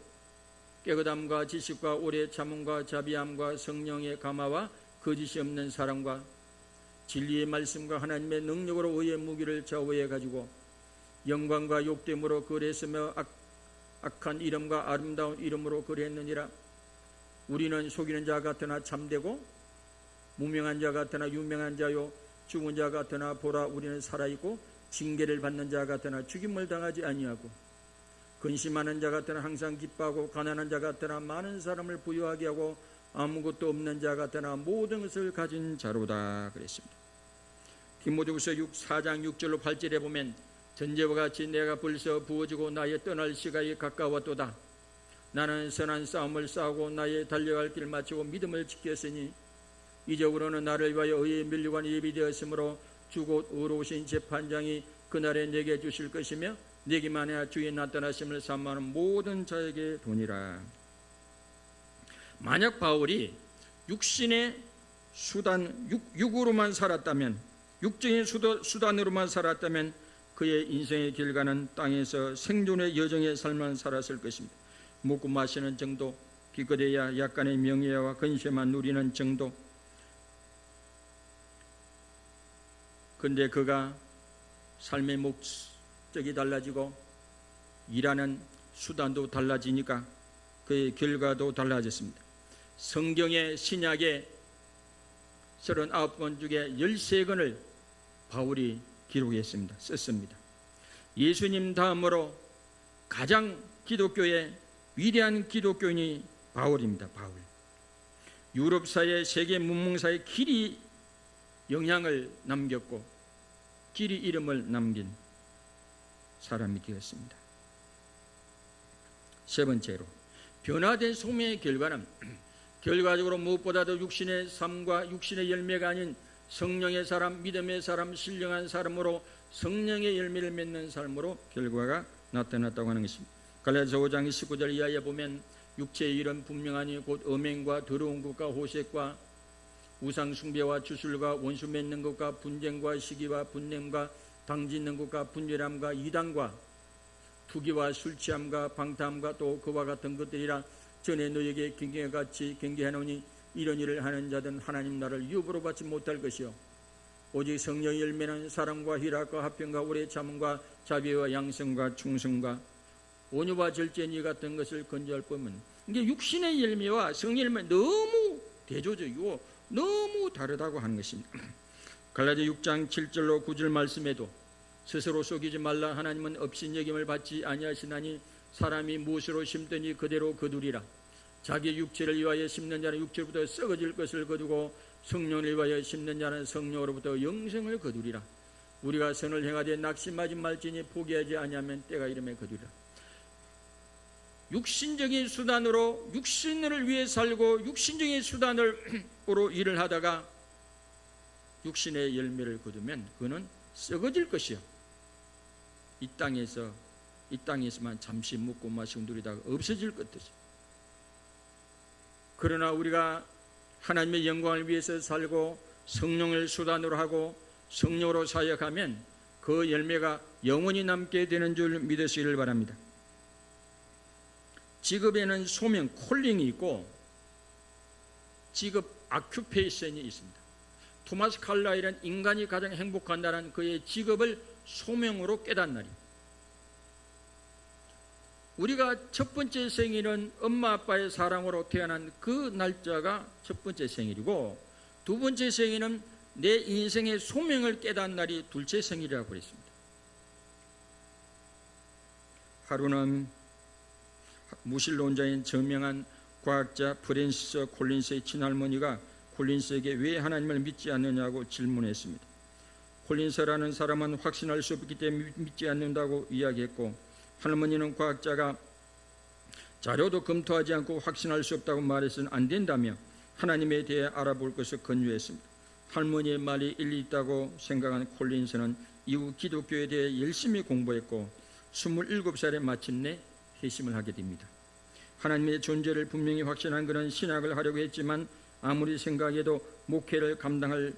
깨끗함과 지식과 오래 참음과 자비함과 성령의 감화와 거짓이 없는 사랑과 진리의 말씀과 하나님의 능력으로 의의 무기를 좌우해 가지고 영광과 욕됨으로 거래했으며 악한 이름과 아름다운 이름으로 거래했느니라. 우리는 속이는 자 같으나 참되고 무명한 자 같으나 유명한 자요 죽은 자 같으나 보라 우리는 살아있고 징계를 받는 자 같으나 죽임을 당하지 아니하고 근심하는 자 같으나 항상 기뻐하고 가난한 자 같으나 많은 사람을 부유하게 하고 아무것도 없는 자 같으나 모든 것을 가진 자로다 그랬습니다. 디모데후서 4장 6절로 8절에 보면 전제와 같이 내가 벌써 부어지고 나의 떠날 시간이 가까웠도다. 나는 선한 싸움을 싸우고 나의 달려갈 길 마치고 믿음을 지켰으니 이적으로는 나를 위하여 의의 면류관이 예비되었으므로 주곧 의로우신 재판장이 그날에 내게 주실 것이며 내게만야 주의 나타나심을 사모하는 모든 자에게 도니라. 만약 바울이 육신의 수단, 육으로만 살았다면, 육적인 수단으로만 살았다면 그의 인생의 결과는 땅에서 생존의 여정의 삶만 살았을 것입니다. 먹고 마시는 정도, 기껏해야 약간의 명예와 근세만 누리는 정도. 근데 그가 삶의 목적이 달라지고 일하는 수단도 달라지니까 그의 결과도 달라졌습니다. 성경의 신약의 39권 중에 13권을 바울이 기록했습니다. 썼습니다. 예수님 다음으로 가장 기독교의 위대한 기독교인이 바울입니다. 바울. 유럽사회, 세계 문명사에 길이 영향을 남겼고 길이 이름을 남긴 사람이 되었습니다. 세 번째로 변화된 소명의 결과는 결과적으로 무엇보다도 육신의 삶과 육신의 열매가 아닌 성령의 사람, 믿음의 사람, 신령한 사람으로 성령의 열매를 맺는 삶으로 결과가 나타났다고 하는 것입니다. 갈라디아서 5장 19절 이하에 보면 육체의 일은 분명하니 곧 음행과 더러운 것과 호색과 우상 숭배와 주술과 원수 맺는 것과 분쟁과 시기와 분냄과 당짓는 것과 분열함과 이단과 투기와 술 취함과 방탕함과 또 그와 같은 것들이라. 전에 너에게 경계같이 경계하노니 이런 일을 하는 자든 하나님 나라를 유업으로 받지 못할 것이요 오직 성령의 열매는 사랑과 희락과 화평과 오래 참음과 자비와 양성과 충성과 온유와 절제니 이 같은 것을 건조할 뿐은. 이게 육신의 열매와 성령의 열매 너무 대조적이고 너무 다르다고 하는 것입니다. 갈라디아 6장 7절로 9절 말씀에도 스스로 속이지 말라. 하나님은 업신여김을 받지 아니하시나니 사람이 무엇으로 심더니 그대로 거두리라. 자기 육체를 위하여 심는 자는 육체로부터 썩어질 것을 거두고 성령을 위하여 심는 자는 성령으로부터 영생을 거두리라. 우리가 선을 행하되 낙심하지 말지니 포기하지 아니하면 때가 이름에 거두리라. 육신적인 수단으로 육신을 위해 살고 육신적인 수단으로 일을 하다가 육신의 열매를 거두면 그는 썩어질 것이요 이 땅에서 이 땅에서만 잠시 먹고 마시고 누리다가 없어질 것이죠. 그러나 우리가 하나님의 영광을 위해서 살고 성령을 수단으로 하고 성령으로 사역하면 그 열매가 영원히 남게 되는 줄 믿으시기를 바랍니다. 직업에는 소명, 콜링이 있고 직업 아큐페이션이 있습니다. 토마스 칼라일은 인간이 가장 행복한다는 그의 직업을 소명으로 깨닫나니, 우리가 첫 번째 생일은 엄마 아빠의 사랑으로 태어난 그 날짜가 첫 번째 생일이고, 두 번째 생일은 내 인생의 소명을 깨닫는 날이 둘째 생일이라고 그랬습니다. 하루는 무신론자인 저명한 과학자 프랜시스 콜린스의 친할머니가 콜린스에게 왜 하나님을 믿지 않느냐고 질문했습니다. 콜린스라는 사람은 확신할 수 없기 때문에 믿지 않는다고 이야기했고, 할머니는 과학자가 자료도 검토하지 않고 확신할 수 없다고 말해서는 안 된다며 하나님에 대해 알아볼 것을 권유했습니다. 할머니의 말이 일리 있다고 생각한 콜린스는 이후 기독교에 대해 열심히 공부했고 27살에 마침내 회심을 하게 됩니다. 하나님의 존재를 분명히 확신한 그는 신학을 하려고 했지만 아무리 생각해도 목회를 감당할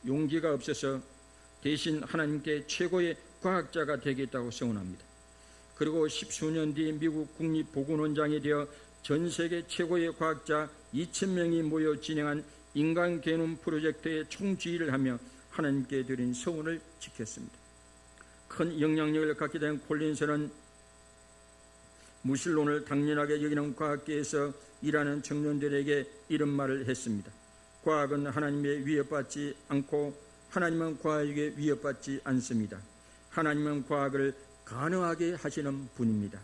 용기가 없어서 대신 하나님께 최고의 과학자가 되겠다고 서원합니다. 그리고 10수년 뒤 미국 국립보건원장이 되어 전 세계 최고의 과학자 2,000명이 모여 진행한 인간 게놈 프로젝트의 총지휘를 하며 하나님께 드린 서원을 지켰습니다. 큰 영향력을 갖게 된 콜린스는 무신론을 당연하게 여기는 과학계에서 일하는 청년들에게 이런 말을 했습니다. 과학은 하나님에 위협받지 않고 하나님은 과학에 위협받지 않습니다. 하나님은 과학을 가능하게 하시는 분입니다.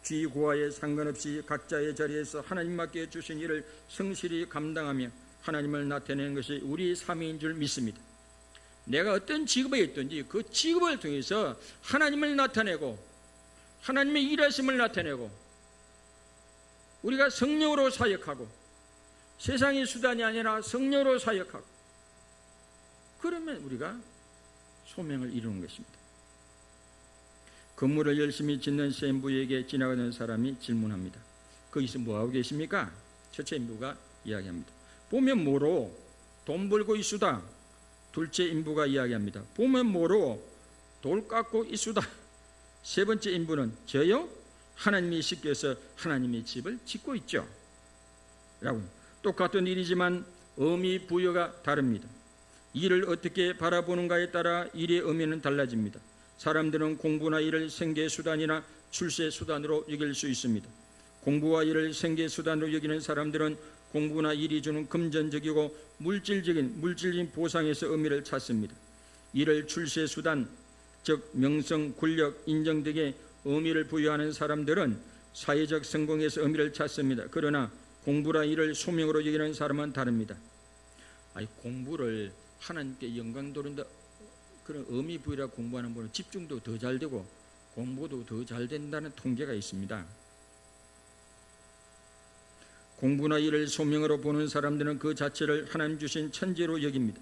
귀고하에 상관없이 각자의 자리에서 하나님 맡겨 주신 일을 성실히 감당하며 하나님을 나타내는 것이 우리의 삶인 줄 믿습니다. 내가 어떤 직업에 있든지 그 직업을 통해서 하나님을 나타내고 하나님의 일하심을 나타내고 우리가 성령으로 사역하고 세상의 수단이 아니라 성령으로 사역하고, 그러면 우리가 소명을 이루는 것입니다. 건물을 열심히 짓는 셈부에게 지나가는 사람이 질문합니다. 거기서 뭐하고 계십니까? 첫째 인부가 이야기합니다. 보면 뭐로 돈 벌고 있수다. 둘째 인부가 이야기합니다. 보면 뭐로 돌 깎고 있수다. 세 번째 인부는 저요? 하나님이 시켜서 하나님의 집을 짓고 있죠. 라고. 똑같은 일이지만 의미 부여가 다릅니다. 일을 어떻게 바라보는가에 따라 일의 의미는 달라집니다. 사람들은 공부나 일을 생계수단이나 출세수단으로 여길 수 있습니다. 공부와 일을 생계수단으로 여기는 사람들은 공부나 일이 주는 금전적이고 물질적인 보상에서 의미를 찾습니다. 일을 출세수단, 즉 명성, 권력, 인정 등의 의미를 부여하는 사람들은 사회적 성공에서 의미를 찾습니다. 그러나 공부나 일을 소명으로 여기는 사람은 다릅니다. 공부를 하나님께 영광 돌린다, 그런 의미 부여라 공부하는 분은 집중도 더 잘 되고 공부도 더 잘 된다는 통계가 있습니다. 공부나 일을 소명으로 보는 사람들은 그 자체를 하나님 주신 천재로 여깁니다.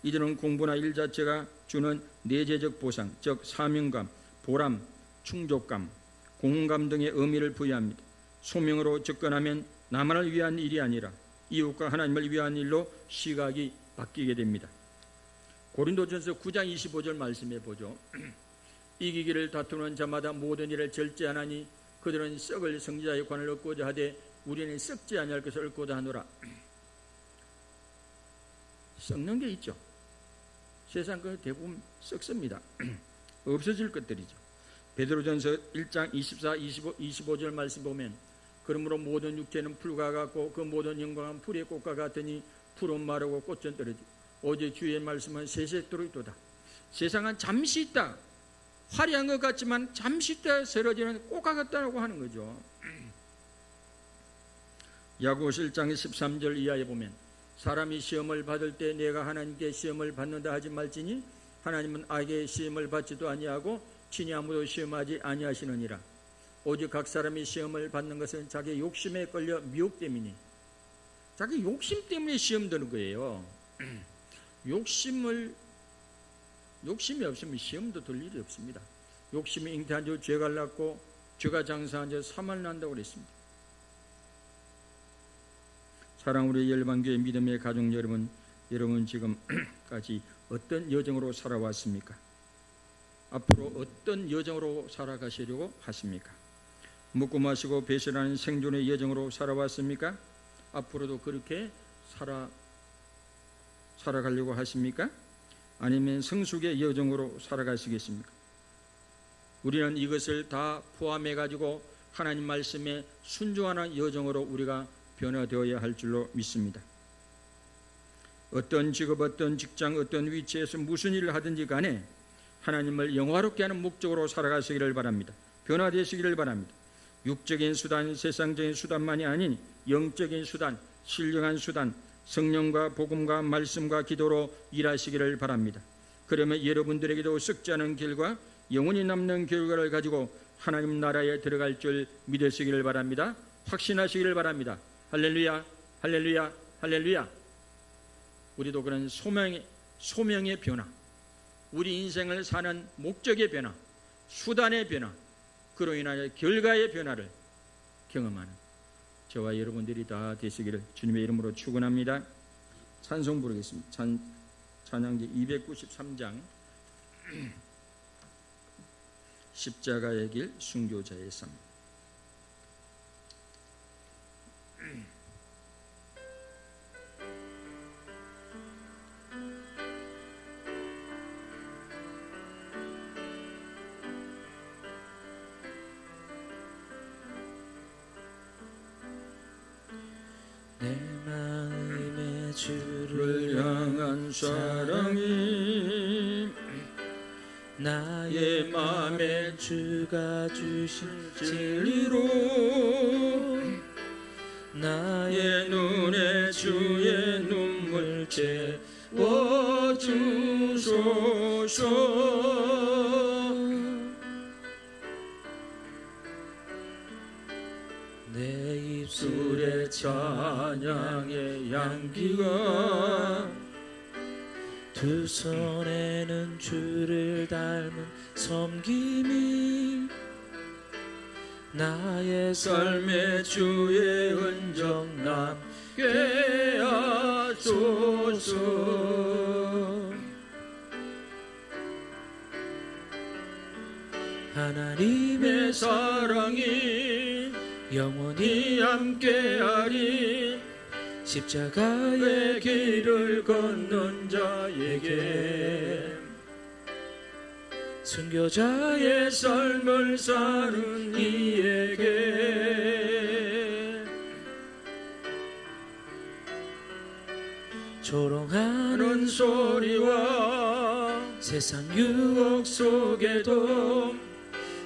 이들은 공부나 일 자체가 주는 내재적 보상, 즉 사명감, 보람, 충족감, 공감 등의 의미를 부여합니다. 소명으로 접근하면 나만을 위한 일이 아니라 이웃과 하나님을 위한 일로 시각이 바뀌게 됩니다. 고린도전서 9장 25절 말씀해 보죠. 이기기를 다투는 자마다 모든 일을 절제하나니 그들은 썩을 성지자의 관을 얻고자 하되 우리는 썩지 아니할 것을 얻고자 하노라. 썩는 게 있죠. 세상 그 대부분 썩습니다. 없어질 것들이죠. 베드로전서 1장 24, 25절 말씀 보면 그러므로 모든 육체는 풀과 같고 그 모든 영광은 풀의 꽃과 같으니 풀은 마르고 꽃은 떨어지고 오직 주의 말씀은 세세토록 있도다. 세상은 잠시 있다, 화려한 것 같지만 잠시 있다 쓰러지는 꽃과 같다고 하는 거죠. 야고보서 1장 13절 이하에 보면 사람이 시험을 받을 때 내가 하나님께 시험을 받는다 하지 말지니 하나님은 악에 시험을 받지도 아니하고 친히 아무도 시험하지 아니하시느니라. 오직 각 사람이 시험을 받는 것은 자기 욕심에 걸려 미혹됨이니, 자기 욕심 때문에 시험 드는 거예요. 욕심이 없으면 시험도 들 일이 없습니다. 욕심이 잉태한 자 죄가 낳고 죄가 장사한 자 사망을 낳는다고 그랬습니다. 사랑 우리 열방교회 믿음의 가족 여러분, 여러분 지금까지 어떤 여정으로 살아왔습니까? 앞으로 어떤 여정으로 살아가시려고 하십니까? 먹고 마시고 배신하는 생존의 여정으로 살아왔습니까? 앞으로도 그렇게 살아가려고 하십니까? 아니면 성숙의 여정으로 살아가시겠습니까? 우리는 이것을 다 포함해 가지고 하나님 말씀에 순종하는 여정으로 우리가 변화되어야 할 줄로 믿습니다. 어떤 직업, 어떤 직장, 어떤 위치에서 무슨 일을 하든지 간에 하나님을 영화롭게 하는 목적으로 살아가시기를 바랍니다. 변화되시기를 바랍니다. 육적인 수단, 세상적인 수단만이 아닌 영적인 수단, 신령한 수단, 성령과 복음과 말씀과 기도로 일하시기를 바랍니다. 그러면 여러분들에게도 썩지 않은 길과 영원히 남는 결과를 가지고 하나님 나라에 들어갈 줄 믿으시기를 바랍니다. 확신하시기를 바랍니다. 할렐루야, 할렐루야, 할렐루야. 우리도 그런 소명의 변화, 우리 인생을 사는 목적의 변화, 수단의 변화, 그로 인하여 결과의 변화를 경험하는 저와 여러분들이 다 되시기를 주님의 이름으로 축원합니다. 찬송 부르겠습니다. 찬양지 293장 십자가의 길 순교자의 삶. 내 마음의 주를 향한 사랑이 나의 마음에 주가 주신 진리로 나의 눈에 주의 눈물 채워주소서. 내 입술의 찬양의 향기가 두 손에는 주를 닮은 섬김이 나의 삶의 주의 흔적 남게 하소서. 하나님의 사랑이 영원히 함께하리. 십자가의 길을 걷는 자에게 순교자의 삶을 사는 이에게 조롱하는 소리와 세상 유혹 속에도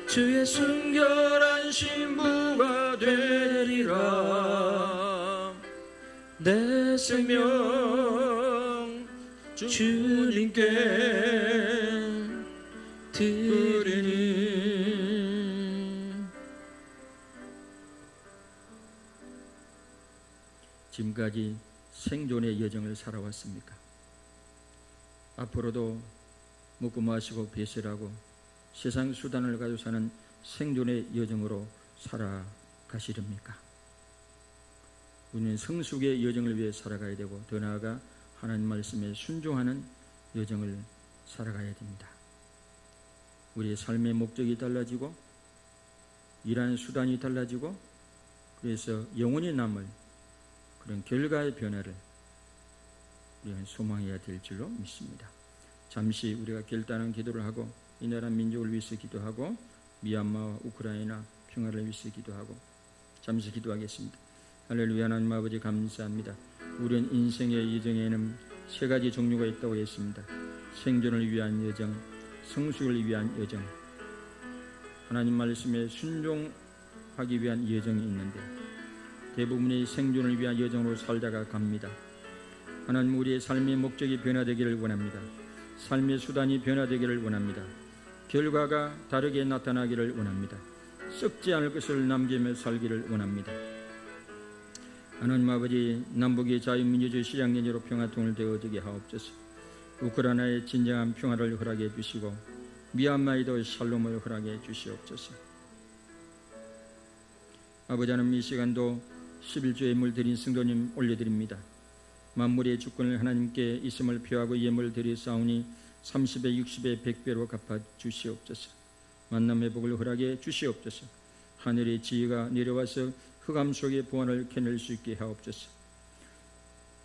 주의 순결한 신부가 되리라. 내 생명 주님께 드리니. 지금까지 생존의 여정을 살아왔습니까? 앞으로도 먹고 마시고 배설하고 세상 수단을 가지고 사는 생존의 여정으로 살아가시렵니까? 우리는 성숙의 여정을 위해 살아가야 되고 더 나아가 하나님 말씀에 순종하는 여정을 살아가야 됩니다. 우리의 삶의 목적이 달라지고 일하는 수단이 달라지고 그래서 영원히 남을 그런 결과의 변화를 우리는 소망해야 될 줄로 믿습니다. 잠시 우리가 결단한 기도를 하고 이 나라 민족을 위해서 기도하고 미얀마와 우크라이나 평화를 위해서 기도하고 잠시 기도하겠습니다. 할렐루야. 하나님 아버지 감사합니다. 우리는 인생의 여정에는 세 가지 종류가 있다고 했습니다. 생존을 위한 여정, 성숙을 위한 여정, 하나님 말씀에 순종하기 위한 여정이 있는데 대부분이 생존을 위한 여정으로 살다가 갑니다. 하나님 우리의 삶의 목적이 변화되기를 원합니다. 삶의 수단이 변화되기를 원합니다. 결과가 다르게 나타나기를 원합니다. 썩지 않을 것을 남기며 살기를 원합니다. 하나님 아버지 남북의 자유민주주의 시장연대로 평화통일 되어지게 하옵소서. 우크라이나의 진정한 평화를 허락해 주시고 미얀마에도 샬롬을 허락해 주시옵소서. 아버지 하나님, 이 시간도 11조 예물 드린 성도님 올려드립니다. 만물의 주권을 하나님께 있음을 표하고 예물 드리사오니 30배 60배 100배로 갚아 주시옵소서. 만남의 복을 허락해 주시옵소서. 하늘의 지혜가 내려와서 흑암 속의 보안을 캐낼 수 있게 하옵소서.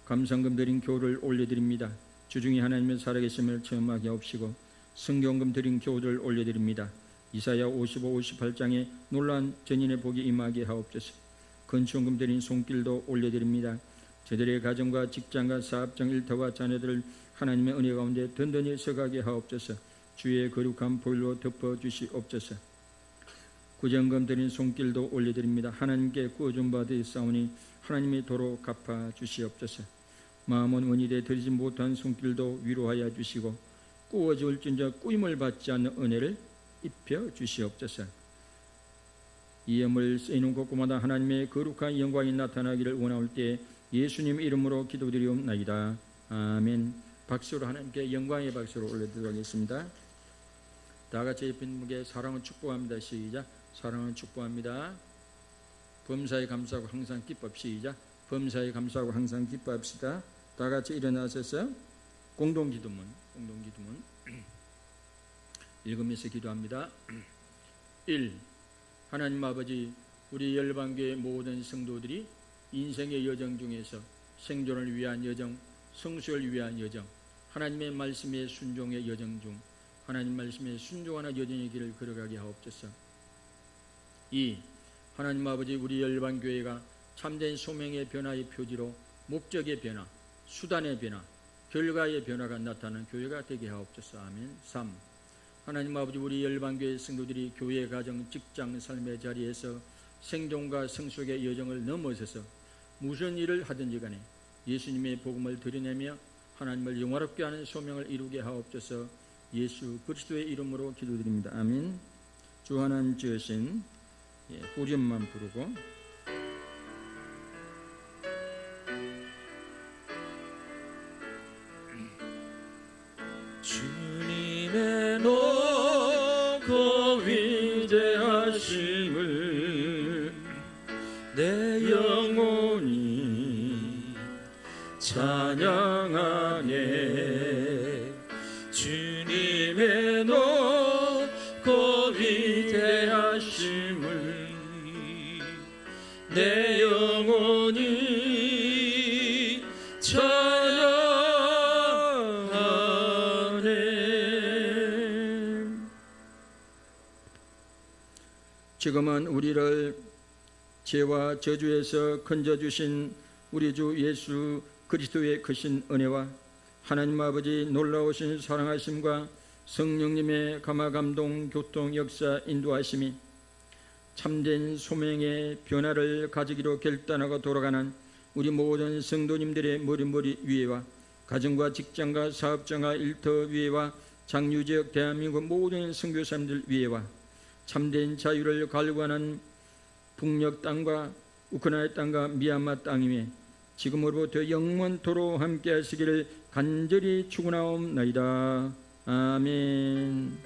감상금 드린 교를 올려드립니다. 주중에 하나님의 살아계심을 체험하게 하옵시고 성경금 드린 교를 올려드립니다. 이사야 55, 58장에 놀라운 전인의 복이 임하게 하옵소서. 건축금 드린 손길도 올려드립니다. 저들의 가정과 직장과 사업장 일터와 자녀들을 하나님의 은혜 가운데 든든히 서가게 하옵소서. 주의 거룩한 보혈로 덮어주시옵소서. 구정금 드린 손길도 올려드립니다. 하나님께 구워준 바 되사오니 하나님이 도로 갚아 주시옵소서. 마음은 원이되 드리지 못한 손길도 위로하여 주시고 구워줄진저 꾸임을 받지 않는 은혜를 입혀 주시옵소서. 이 예물 쓰이는 곳곳마다 하나님의 거룩한 영광이 나타나기를 원하올 때 예수님 이름으로 기도드리옵나이다. 아멘. 박수로 하나님께 영광의 박수로 올려드리도록 하겠습니다. 다 같이 예쁜 분께 사랑을 축복합니다. 시작. 사랑을 축복합니다. 범사에 감사하고 항상 기뻐합시다. 시작. 범사에 감사하고 항상 기뻐합시다. 다 같이 일어나셔서 공동기도문 읽으면서 기도합니다. 1. 하나님 아버지, 우리 열방교회 모든 성도들이 인생의 여정 중에서 생존을 위한 여정, 성수를 위한 여정, 하나님의 말씀에 순종의 여정 중 하나님 말씀에 순종하는 여정의 길을 걸어가게 하옵소서. 2. 하나님 아버지, 우리 열방교회가 참된 소명의 변화의 표지로 목적의 변화, 수단의 변화, 결과의 변화가 나타나는 교회가 되게 하옵소서. 아멘. 3. 하나님 아버지, 우리 열방교회 성도들이 교회, 가정, 직장, 삶의 자리에서 생존과 성숙의 여정을 넘어서서 무슨 일을 하든지 간에 예수님의 복음을 드러내며 하나님을 영화롭게 하는 소명을 이루게 하옵소서. 예수 그리스도의 이름으로 기도드립니다. 아멘. 주 하나님 주신 후렴만 부르고 주님의 높고 위대하심을 내 영혼이 찬양하네. 주님의 높고 위대하심을 내 영혼이 찬양하네. 지금은 우리를 죄와 저주에서 건져주신 우리 주 예수 그리스도의 크신 은혜와 하나님 아버지 놀라우신 사랑하심과 성령님의 감화감동 교통 역사 인도하심이 참된 소명의 변화를 가지기로 결단하고 돌아가는 우리 모든 성도님들의 머리머리 위에와 가정과 직장과 사업장과 일터 위에와 장유지역 대한민국 모든 선교사님들 위에와 참된 자유를 갈구하는 북녘 땅과 우크라이나 땅과 미얀마 땅 위에 지금으로부터 영원토록 함께 하시기를 간절히 축원하옵나이다. 아멘.